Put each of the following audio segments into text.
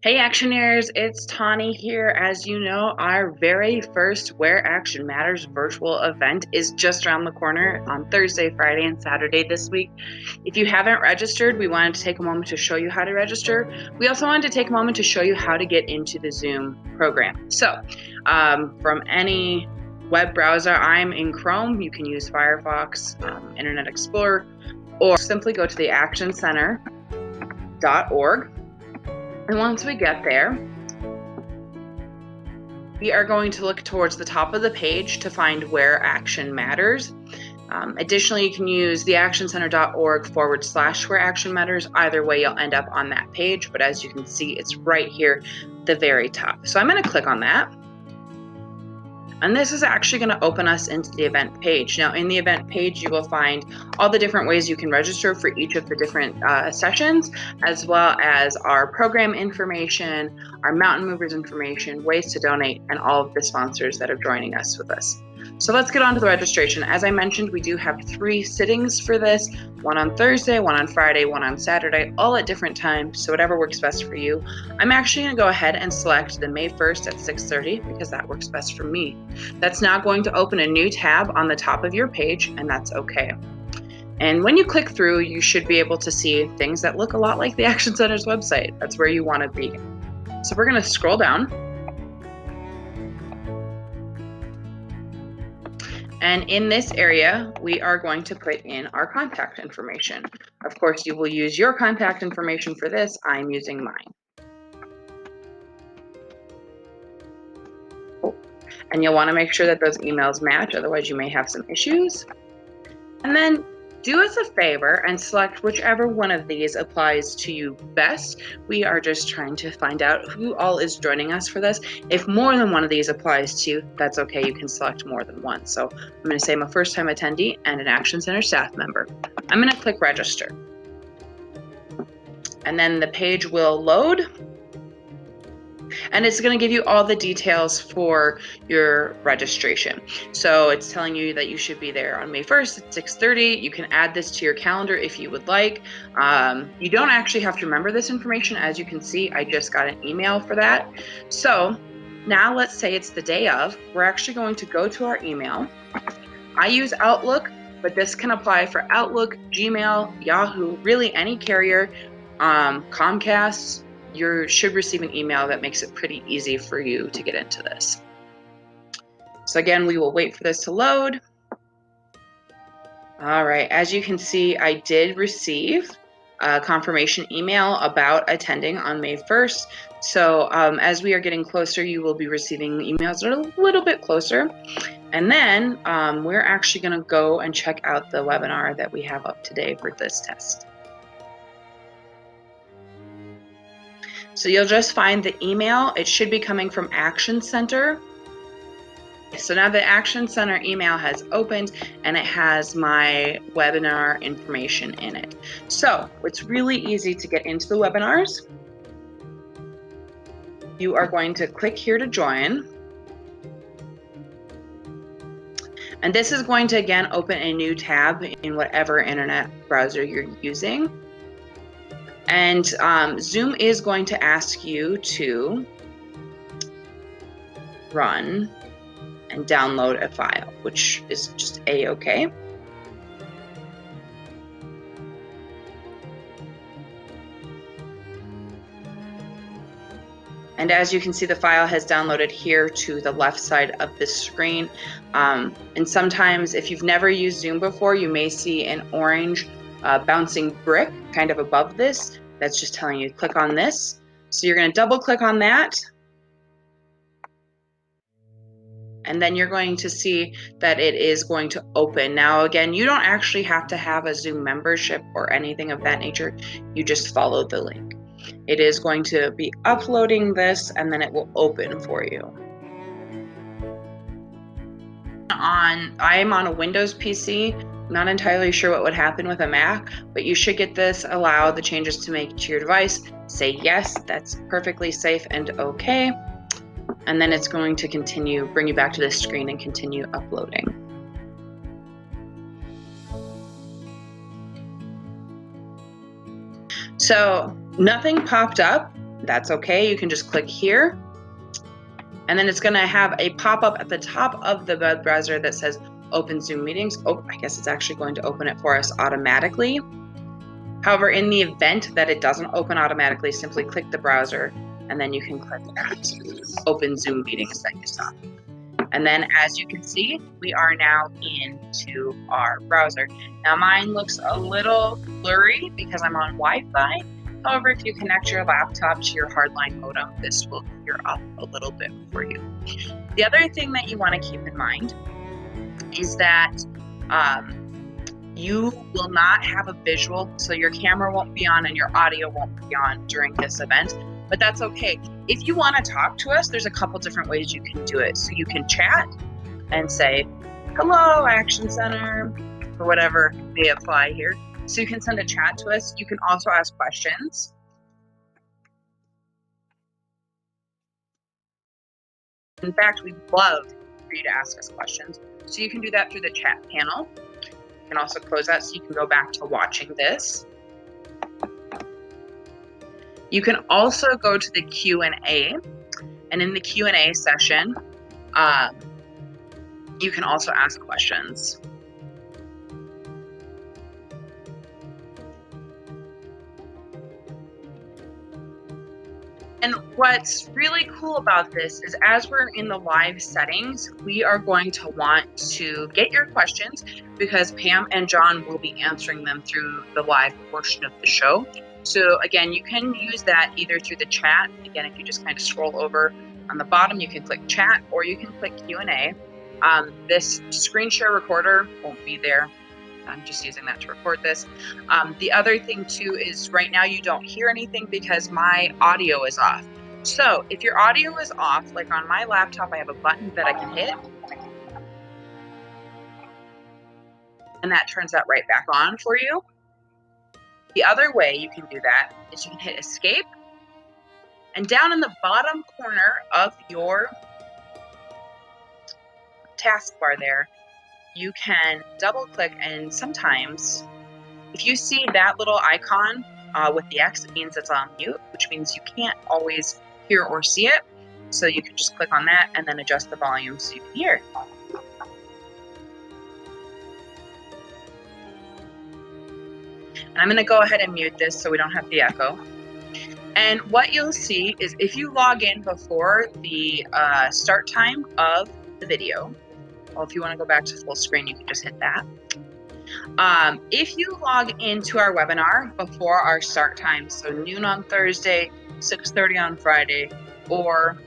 Hey Actioneers, it's Tawny here. As you know, our very first Where Action Matters virtual event is just around the corner on Thursday, Friday, and Saturday this week. If you haven't registered, we wanted to take a moment to show you how to register. We also wanted to take a moment to show you how to get into the Zoom program. So, from any web browser, I'm in Chrome. You can use Firefox, Internet Explorer, or simply go to the actioncenter.org. And once we get there, we are going to look towards the top of the page to find Where Action Matters. Additionally, you can use the actioncenter.org/Where Action Matters. Either way, you'll end up on that page, but as you can see, it's right here at the very top. So I'm going to click on that. And this is actually going to open us into the event page. Now, in the event page, you will find all the different ways you can register for each of the different sessions, as well as our program information, our Mountain Movers information, ways to donate, and all of the sponsors that are joining us with us. So let's get on to the registration. As I mentioned, we do have 3 sittings for this, one on Thursday, one on Friday, one on Saturday, all at different times, so whatever works best for you. I'm actually going to go ahead and select the May 1st at 6:30 because that works best for me. That's now going to open a new tab on the top of your page, and that's okay. And when you click through, you should be able to see things that look a lot like the Action Center's website. That's where you want to be. So we're going to scroll down. And in this area, we are going to put in our contact information. Of course, you will use your contact information for this. I'm using mine. And you'll want to make sure that those emails match, otherwise you may have some issues. And then do us a favor and select whichever one of these applies to you best. We are just trying to find out who all is joining us for this. If more than one of these applies to you, that's okay. You can select more than one. So I'm going to say I'm a first-time attendee and an Action Center staff member. I'm going to click register. And then the page will load. And it's going to give you all the details for your registration. So it's telling you that you should be there on May 1st at 6:30. You can add this to your calendar if you would like. You don't actually have to remember this information. As you can see, I just got an email for that. So now let's say it's the day of. We're actually going to go to our email. I use Outlook, but this can apply for Outlook, Gmail, Yahoo, really any carrier, Comcast. You should receive an email that makes it pretty easy for you to get into this. So again, we will wait for this to load. All right, as you can see, I did receive a confirmation email about attending on May 1st. So as we are getting closer, you will be receiving emails that are a little bit closer. And then we're actually going to go and check out the webinar that we have up today for this test. So you'll just find the email. It should be coming from Action Center. So now the Action Center email has opened and it has my webinar information in it. So it's really easy to get into the webinars. You are going to click here to join. And this is going to again open a new tab in whatever internet browser you're using. And Zoom is going to ask you to run and download a file, which is just A-okay. And as you can see, the file has downloaded here to the left side of the screen. And sometimes if you've never used Zoom before, you may see an orange bouncing brick kind of above this. That's just telling you to click on this. So you're going to double click on that. And then you're going to see that it is going to open. Now, again, you don't actually have to have a Zoom membership or anything of that nature. You just follow the link. It is going to be uploading this and then it will open for you. I am on a Windows PC. Not entirely sure what would happen with a Mac, but you should get this, allow the changes to make to your device, say yes, that's perfectly safe and okay. And then it's going to continue, bring you back to this screen and continue uploading. So nothing popped up that's okay. You can just click here. And then it's going to have a pop-up at the top of the web browser that says Open Zoom Meetings. Oh, I guess it's actually going to open it for us automatically. However, in the event that it doesn't open automatically, simply click the browser and then you can click that Open Zoom Meetings that you saw. And then as you can see, we are now into our browser. Now mine looks a little blurry because I'm on Wi-Fi. However, if you connect your laptop to your hardline modem, this will clear up a little bit for you. The other thing that you want to keep in mind is that you will not have a visual, so your camera won't be on and your audio won't be on during this event, but that's okay. If you want to talk to us, there's a couple different ways you can do it. So you can chat and say, hello, Action Center, or whatever may apply here. So you can send a chat to us. You can also ask questions. In fact, we'd love for you to ask us questions. So you can do that through the chat panel. You can also close that so you can go back to watching this. You can also go to the Q&A, and in the Q&A session, you can also ask questions. And what's really cool about this is as we're in the live settings, we are going to want to get your questions because Pam and John will be answering them through the live portion of the show. So again, you can use that either through the chat. Again, if you just kind of scroll over on the bottom, you can click chat or you can click Q&A. This screen share recorder won't be there. I'm just using that to record this. The other thing too is right now you don't hear anything because my audio is off. So if your audio is off, like on my laptop, I have a button that I can hit. And that turns that right back on for you. The other way you can do that is you can hit escape. And down in the bottom corner of your taskbar there, you can double click, and sometimes if you see that little icon with the X, it means it's on mute, which means you can't always hear or see it. So you can just click on that and then adjust the volume so you can hear it. And I'm going to go ahead and mute this so we don't have the echo. And what you'll see is if you log in before the start time of the video, well, if you want to go back to full screen, you can just hit that. If you log into our webinar before our start time, so noon on Thursday, 6:30 on Friday, or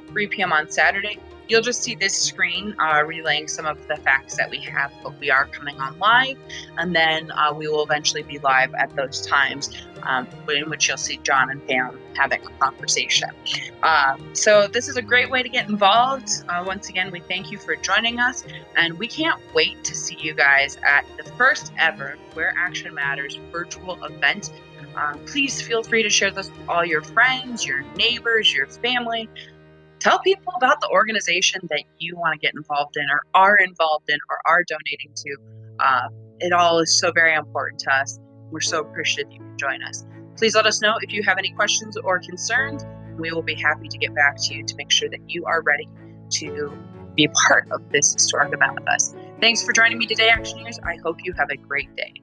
3 p.m. on Saturday, you'll just see this screen relaying some of the facts that we have, but we are coming on live, and then we will eventually be live at those times in which you'll see John and Pam having a conversation. So this is a great way to get involved. Once again, we thank you for joining us, and we can't wait to see you guys at the first ever Where Action Matters virtual event. Please feel free to share this with all your friends, your neighbors, your family. Tell people about the organization that you want to get involved in or are involved in or are donating to. It all is so very important to us. We're so appreciative you can join us. Please let us know if you have any questions or concerns. We will be happy to get back to you to make sure that you are ready to be a part of this historic event with us. Thanks for joining me today, Actioneers. I hope you have a great day.